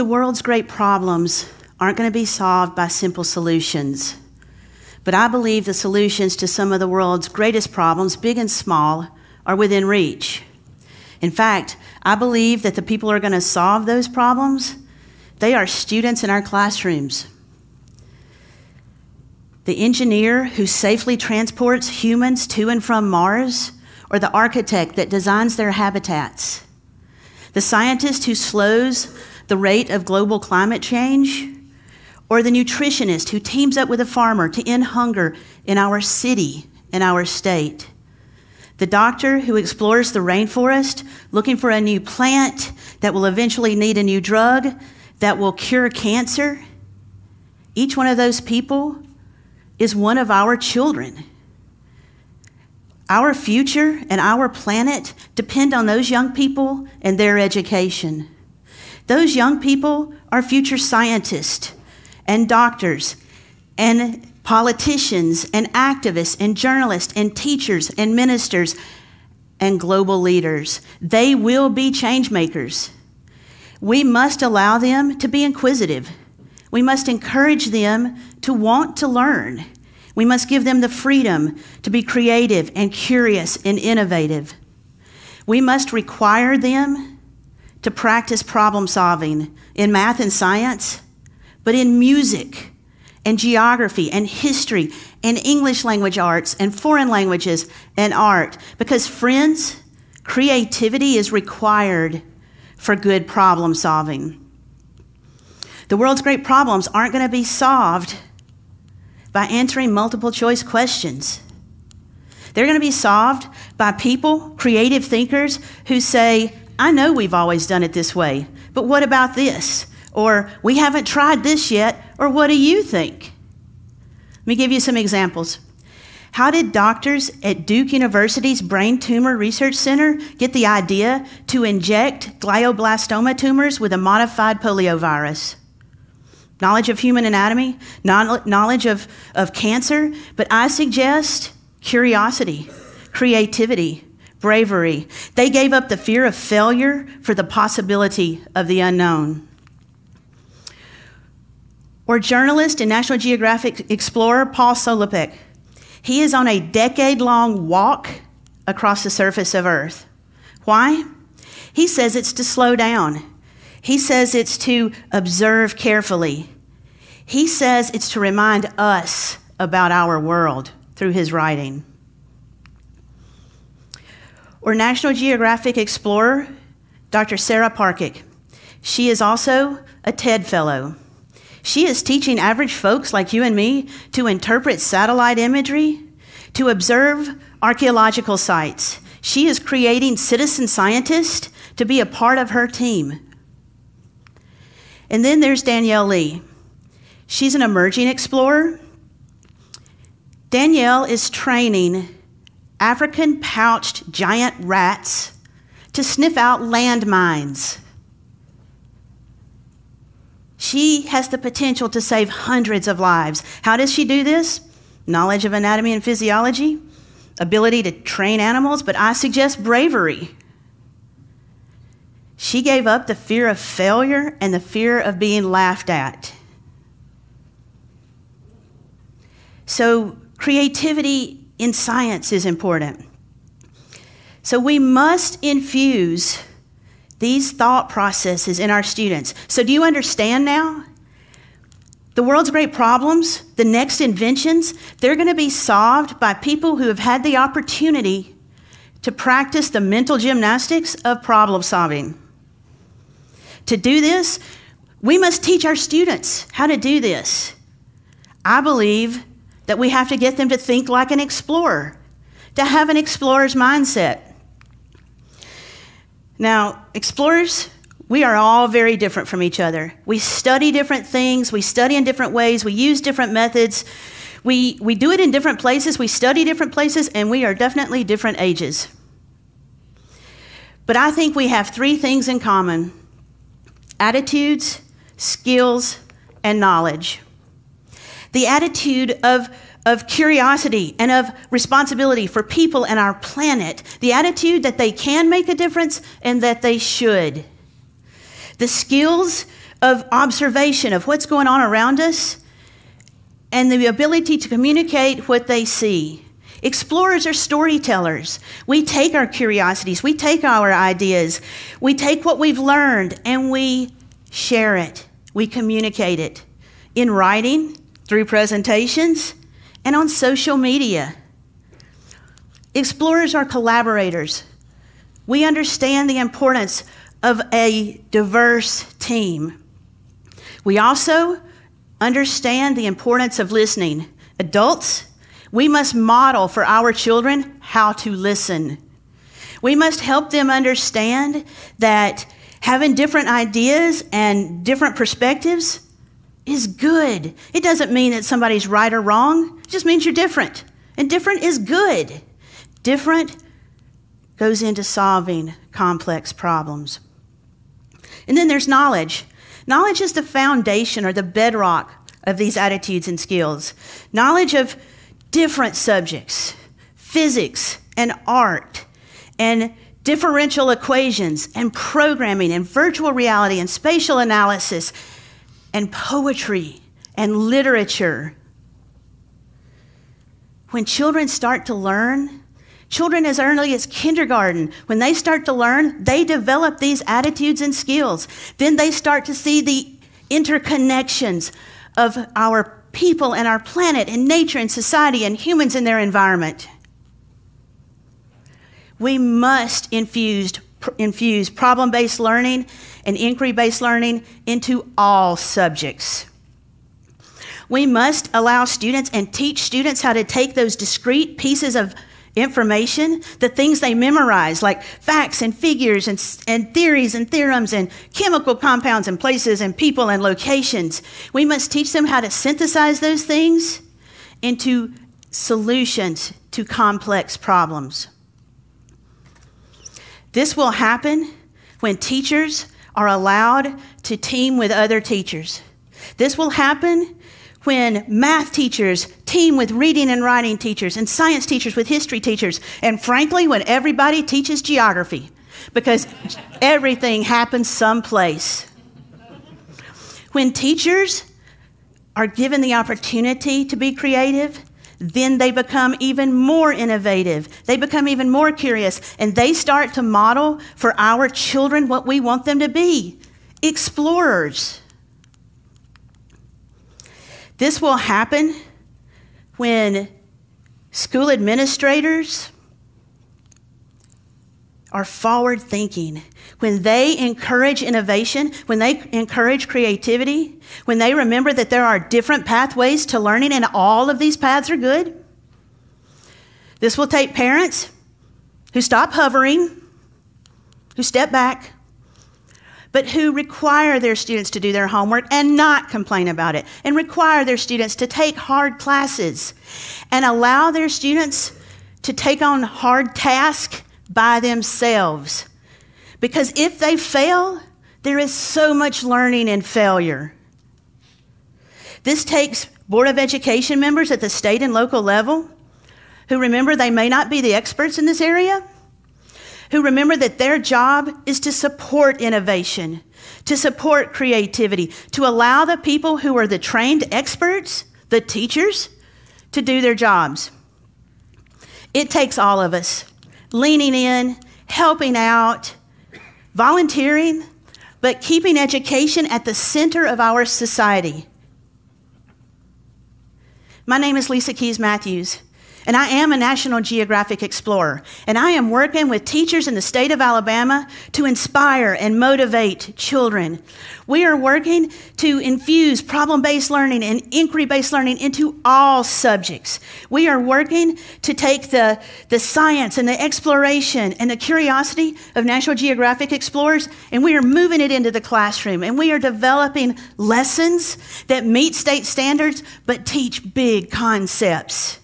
The world's great problems aren't going to be solved by simple solutions. But I believe the solutions to some of the world's greatest problems, big and small, are within reach. In fact, I believe that the people who are going to solve those problems, they are students in our classrooms. The engineer who safely transports humans to and from Mars, or the architect that designs their habitats. The scientist who slows the rate of global climate change, or the nutritionist who teams up with a farmer to end hunger in our city, in our state. The doctor who explores the rainforest looking for a new plant that will eventually need a new drug that will cure cancer. Each one of those people is one of our children. Our future and our planet depend on those young people and their education. Those young people are future scientists and doctors and politicians and activists and journalists and teachers and ministers and global leaders. They will be change makers. We must allow them to be inquisitive. We must encourage them to want to learn. We must give them the freedom to be creative and curious and innovative. We must require them to practice problem solving in math and science, but in music and geography and history and English language arts and foreign languages and art. Because, friends, creativity is required for good problem solving. The world's great problems aren't going to be solved by answering multiple choice questions. They're going to be solved by people, creative thinkers, who say, I know we've always done it this way, but what about this? Or we haven't tried this yet, or what do you think? Let me give you some examples. How did doctors at Duke University's Brain Tumor Research Center get the idea to inject glioblastoma tumors with a modified poliovirus? Knowledge of human anatomy, knowledge of cancer, but I suggest curiosity, creativity, bravery. They gave up the fear of failure for the possibility of the unknown. Or journalist and National Geographic explorer Paul Salopek. He is on a decade-long walk across the surface of Earth. Why? He says it's to slow down. He says it's to observe carefully. He says it's to remind us about our world through his writing. Or National Geographic explorer Dr. Sarah Parkick. She is also a TED Fellow. She is teaching average folks like you and me to interpret satellite imagery, to observe archaeological sites. She is creating citizen scientists to be a part of her team. And then there's Danielle Lee. She's an emerging explorer. Danielle is training African pouched giant rats to sniff out landmines. She has the potential to save hundreds of lives. How does she do this? Knowledge of anatomy and physiology, ability to train animals, but I suggest bravery. She gave up the fear of failure and the fear of being laughed at. So creativity in science is important. So we must infuse these thought processes in our students. So do you understand now? The world's great problems, the next inventions, they're going to be solved by people who have had the opportunity to practice the mental gymnastics of problem solving. To do this, we must teach our students how to do this. I believe that we have to get them to think like an explorer, to have an explorer's mindset. Now, explorers, we are all very different from each other. We study different things, we study in different ways, we use different methods, we do it in different places, we study different places, and we are definitely different ages. But I think we have three things in common: attitudes, skills, and knowledge. The attitude of curiosity and of responsibility for people and our planet. The attitude that they can make a difference and that they should. The skills of observation of what's going on around us and the ability to communicate what they see. Explorers are storytellers. We take our curiosities, we take our ideas, we take what we've learned and we share it. We communicate it in writing, through presentations, and on social media. Explorers are collaborators. We understand the importance of a diverse team. We also understand the importance of listening. Adults, we must model for our children how to listen. We must help them understand that having different ideas and different perspectives is good. It doesn't mean that somebody's right or wrong. It just means you're different. And different is good. Different goes into solving complex problems. And then there's knowledge. Knowledge is the foundation or the bedrock of these attitudes and skills. Knowledge of different subjects, physics and art, and differential equations, and programming, and virtual reality, and spatial analysis, and poetry, and literature. When children start to learn, children as early as kindergarten, when they start to learn, they develop these attitudes and skills. Then they start to see the interconnections of our people and our planet and nature and society and humans in their environment. We must infuse problem-based learning and inquiry-based learning into all subjects. We must allow students and teach students how to take those discrete pieces of information, the things they memorize, like facts and figures and theories and theorems and chemical compounds and places and people and locations. We must teach them how to synthesize those things into solutions to complex problems. This will happen when teachers are allowed to team with other teachers. This will happen when math teachers team with reading and writing teachers, and science teachers with history teachers, and frankly, when everybody teaches geography, because everything happens someplace. When teachers are given the opportunity to be creative, then they become even more innovative. They become even more curious, and they start to model for our children what we want them to be, explorers. This will happen when school administrators are forward-thinking, when they encourage innovation, when they encourage creativity, when they remember that there are different pathways to learning and all of these paths are good. This will take parents who stop hovering, who step back, but who require their students to do their homework and not complain about it, and require their students to take hard classes and allow their students to take on hard tasks by themselves. Because if they fail, there is so much learning in failure. This takes Board of Education members at the state and local level who remember they may not be the experts in this area, who remember that their job is to support innovation, to support creativity, to allow the people who are the trained experts, the teachers, to do their jobs. It takes all of us leaning in, helping out, volunteering, but keeping education at the center of our society. My name is Lisa Keys-Mathews, and I am a National Geographic Explorer, and I am working with teachers in the state of Alabama to inspire and motivate children. We are working to infuse problem-based learning and inquiry-based learning into all subjects. We are working to take the science and the exploration and the curiosity of National Geographic explorers, and we are moving it into the classroom, and we are developing lessons that meet state standards but teach big concepts.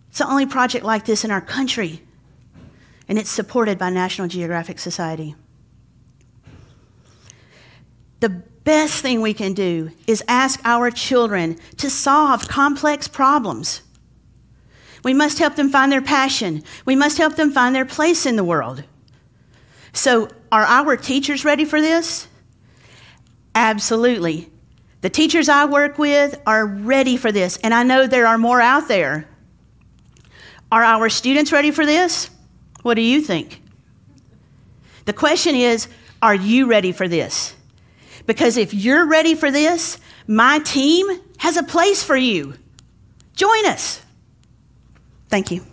It's the only project like this in our country, and it's supported by National Geographic Society. The best thing we can do is ask our children to solve complex problems. We must help them find their passion. We must help them find their place in the world. So, are our teachers ready for this? Absolutely. The teachers I work with are ready for this, and I know there are more out there. Are our students ready for this? What do you think? The question is, are you ready for this? Because if you're ready for this, my team has a place for you. Join us. Thank you.